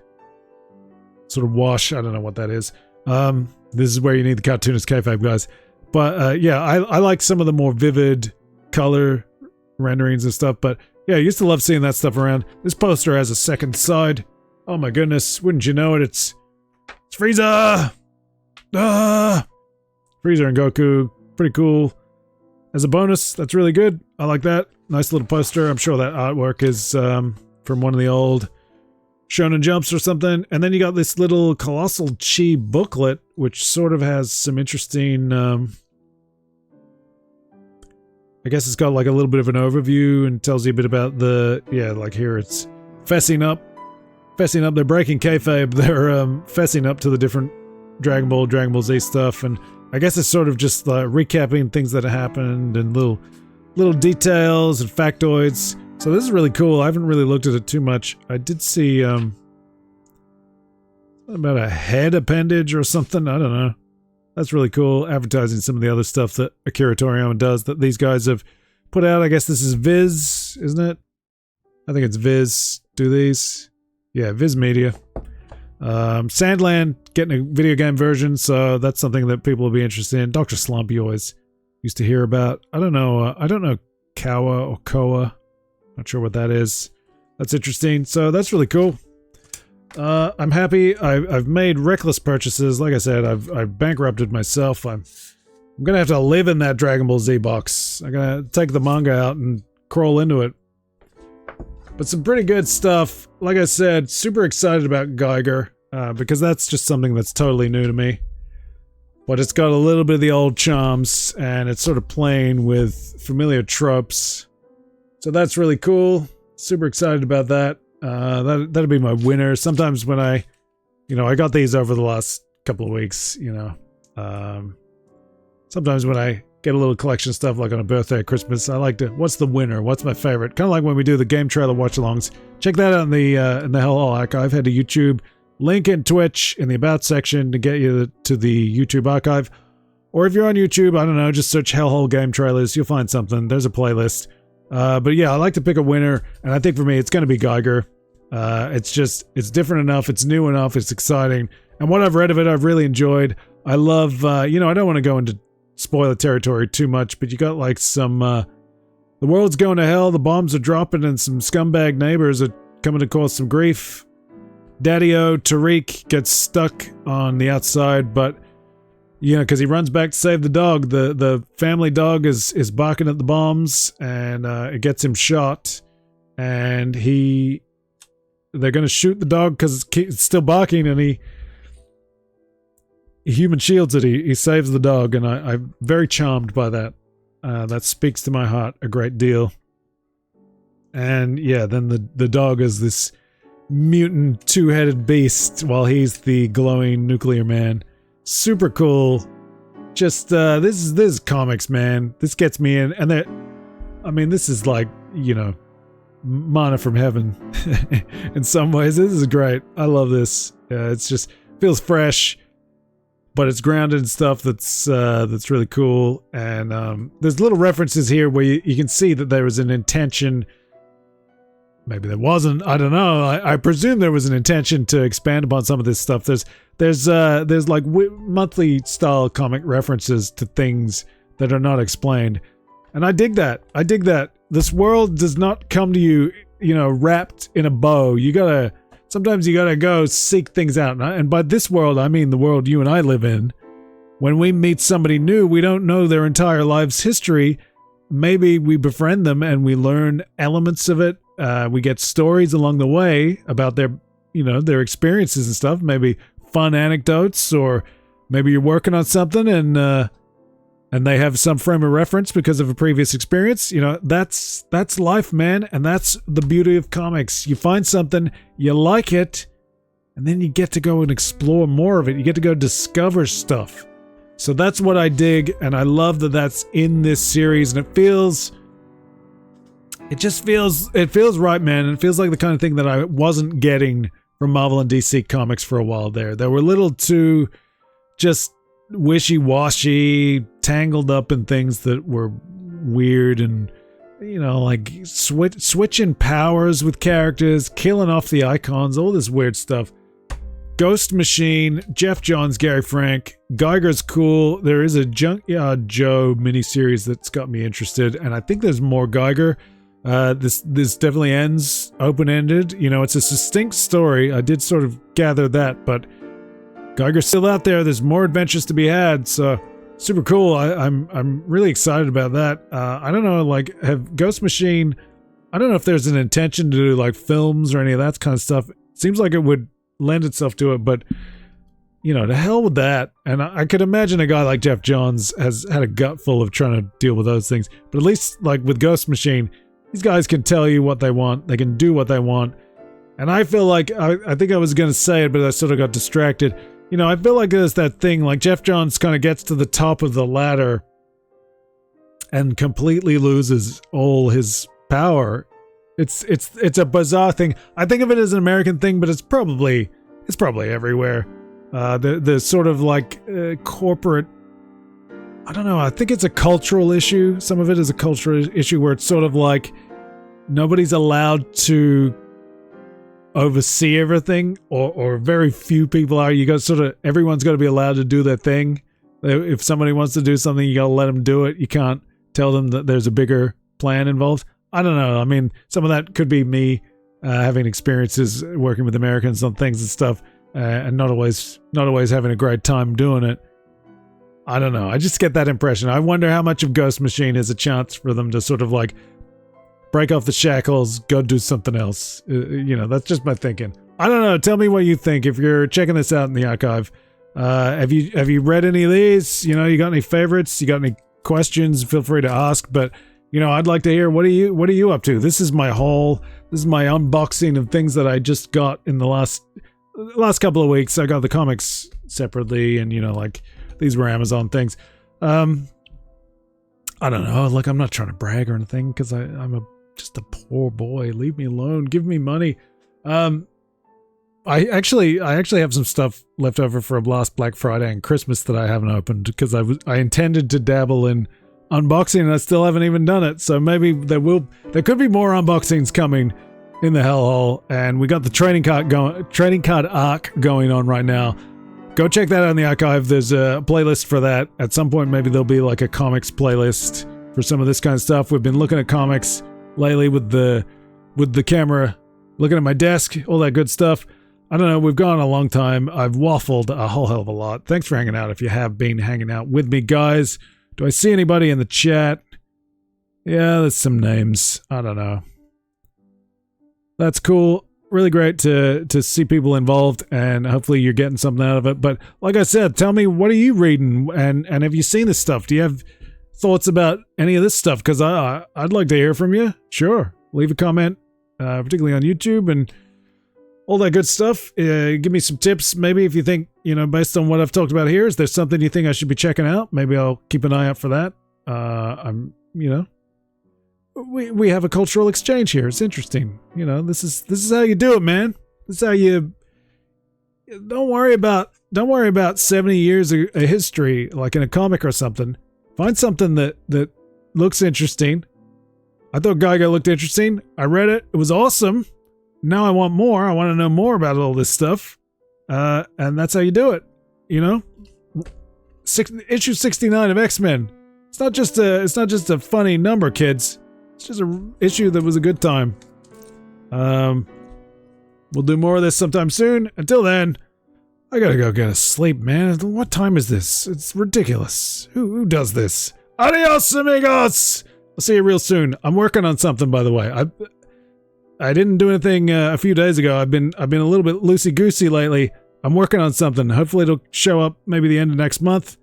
sort of wash. I don't know what that is. This is where you need the cartoonist kayfabe, guys. But yeah, I like some of the more vivid color renderings and stuff. But yeah, I used to love seeing that stuff around. This poster has a second side. Oh my goodness, wouldn't you know it? It's Frieza! Frieza and Goku. Pretty cool. As a bonus, that's really good. I like that. Nice little poster. I'm sure that artwork is from one of the old Shonen Jumps or something. And then you got this little Colossal Chi booklet, which sort of has some interesting... I guess it's got like a little bit of an overview and tells you a bit about the... Yeah, like here it's fessing up. They're breaking kayfabe. They're fessing up to the different Dragon Ball Z stuff. And I guess it's sort of just recapping things that happened and little details and factoids. So this is really cool. I haven't really looked at it too much. I did see about a head appendage or something. I don't know. That's really cool. Advertising some of the other stuff that Akira Toriyama does that these guys have put out. I guess this is Viz, isn't it? I think it's Viz. Do these? Yeah, Viz Media. Sandland getting a video game version, so that's something that people will be interested in. Dr. Slump you always used to hear about. I don't know Kawa or Koa. Not sure what that is. That's interesting. So that's really cool. I'm happy. I've made reckless purchases. Like I said, I've bankrupted myself. I'm gonna have to live in that Dragon Ball Z box. I'm gonna take the manga out and crawl into it. But some pretty good stuff. Like I said, super excited about Geiger, because that's just something that's totally new to me. But it's got a little bit of the old charms, and it's sort of playing with familiar tropes. So that's really cool. Super excited about that. That'll be my winner. Sometimes when I got these over the last couple of weeks, sometimes when I get a little collection of stuff like on a birthday or Christmas. I like to, what's the winner? What's my favorite? Kind of like when we do the game trailer watch-alongs. Check that out in the Hellhole archive. Head to YouTube, link in Twitch in the About section to get you to the YouTube archive. Or if you're on YouTube, I don't know, just search Hellhole game trailers. You'll find something. There's a playlist. But yeah, I like to pick a winner, and I think for me, it's going to be Geiger. It's different enough, it's new enough, it's exciting. And what I've read of it, I've really enjoyed. I love, I don't want to go into spoiler territory too much, but you got like some, the world's going to hell, the bombs are dropping, and some scumbag neighbors are coming to cause some grief. Daddy-O, Tariq, gets stuck on the outside, but, because he runs back to save the dog. The family dog is barking at the bombs, and it gets him shot, and they're going to shoot the dog because it's still barking, and he human shields it. He saves the dog, and I'm very charmed by that. That speaks to my heart a great deal. And yeah, then the dog is this mutant two-headed beast while he's the glowing nuclear man. Super cool. Just this is comics, man. This gets me in, and this is like, manna from heaven in some ways. This is great. I love this. It's just feels fresh, but it's grounded in stuff that's really cool. And there's little references here where you can see that there was an intention. Maybe there wasn't. I don't know. I presume there was an intention to expand upon some of this stuff. There's like monthly style comic references to things that are not explained, and I dig that. This world does not come to you, wrapped in a bow. Sometimes you gotta go seek things out. And by this world, I mean the world you and I live in. When we meet somebody new, we don't know their entire life's history. Maybe we befriend them and we learn elements of it. We get stories along the way about their experiences and stuff. Maybe fun anecdotes, or maybe you're working on something and they have some frame of reference because of a previous experience. That's life, man. And that's the beauty of comics. You find something, you like it, and then you get to go and explore more of it. You get to go discover stuff. So that's what I dig, and I love that that's in this series, and it feels right, man. And it feels like the kind of thing that I wasn't getting from Marvel and DC Comics for a while there. They were a little too just wishy-washy, tangled up in things that were weird, and like switching powers with characters, killing off the icons, all this weird stuff. Ghost Machine, Jeff Johns, Gary Frank, Geiger's cool. There is a Junkyard Joe miniseries that's got me interested, and I think there's more Geiger. This definitely ends open-ended. It's a succinct story. I did sort of gather that, but Geiger's still out there. There's more adventures to be had, so super cool. I'm really excited about that. I don't know, have Ghost Machine, I don't know if there's an intention to do like films or any of that kind of stuff. It seems like it would lend itself to it, but to hell with that. And I could imagine a guy like Jeff Johns has had a gut full of trying to deal with those things, but at least like with Ghost Machine, these guys can tell you what they want. They can do what they want. And I feel like, I think I was going to say it, but I sort of got distracted. I feel like there's that thing, like Jeff Johns kind of gets to the top of the ladder and completely loses all his power. It's a bizarre thing. I think of it as an American thing, but it's probably everywhere. The sort of like corporate, I don't know, I think it's a cultural issue. Some of it is a cultural issue where it's sort of like nobody's allowed to oversee everything, or very few people are. Everyone's got to be allowed to do their thing. If somebody wants to do something, you got to let them do it. You can't tell them that there's a bigger plan involved. I don't know. I mean, some of that could be me having experiences working with Americans on things and stuff, and not always having a great time doing it. I don't know. I just get that impression. I wonder how much of Ghost Machine is a chance for them to sort of like break off the shackles, go do something else. That's just my thinking. I don't know. Tell me what you think if you're checking this out in the archive. Have you read any of these? You got any favorites? You got any questions? Feel free to ask. But I'd like to hear, what are you up to? This is my unboxing of things that I just got in the last couple of weeks. I got the comics separately, and like these were Amazon things. I don't know. Like, I'm not trying to brag or anything because I'm just a poor boy. Leave me alone. Give me money. I actually have some stuff left over from last Black Friday and Christmas that I haven't opened because I intended to dabble in unboxing and I still haven't even done it. So maybe there could be more unboxings coming in the Hellhole, and we got the trading card arc going on right now. Go check that out in the archive. There's a playlist for that. At some point, maybe there'll be like a comics playlist for some of this kind of stuff. We've been looking at comics lately with the camera, looking at my desk, all that good stuff. I don't know. We've gone a long time. I've waffled a whole hell of a lot. Thanks for hanging out if you have been hanging out with me, guys. Do I see anybody in the chat? Yeah, there's some names. I don't know. That's cool. Really great to see people involved, and hopefully you're getting something out of it. But like I said, tell me, what are you reading, and have you seen this stuff? Do you have thoughts about any of this stuff? Because I'd like to hear from you. Sure. Leave a comment, particularly on YouTube and all that good stuff. Give me some tips, maybe, if you think, based on what I've talked about here, is there something you think I should be checking out? Maybe I'll keep an eye out for that. We have a cultural exchange here. It's interesting. This is how you do it, man. This is how you don't worry about 70 years of history like in a comic or something. Find something that looks interesting. I thought Geiger looked interesting. I read it. It was awesome. Now I want more. I want to know more about all this stuff. And that's how you do it. Issue 69 of X-Men. It's not just a funny number, kids. It's just an issue that was a good time. We'll do more of this sometime soon. Until then, I gotta go get a sleep, man. What time is this? It's ridiculous. Who does this? Adios, amigos! I'll see you real soon. I'm working on something, by the way. I didn't do anything a few days ago. I've been a little bit loosey-goosey lately. I'm working on something. Hopefully it'll show up maybe the end of next month.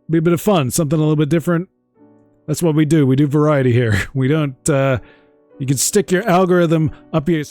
Be a bit of fun. Something a little bit different. That's what we do. We do variety here. We don't, you can stick your algorithm up your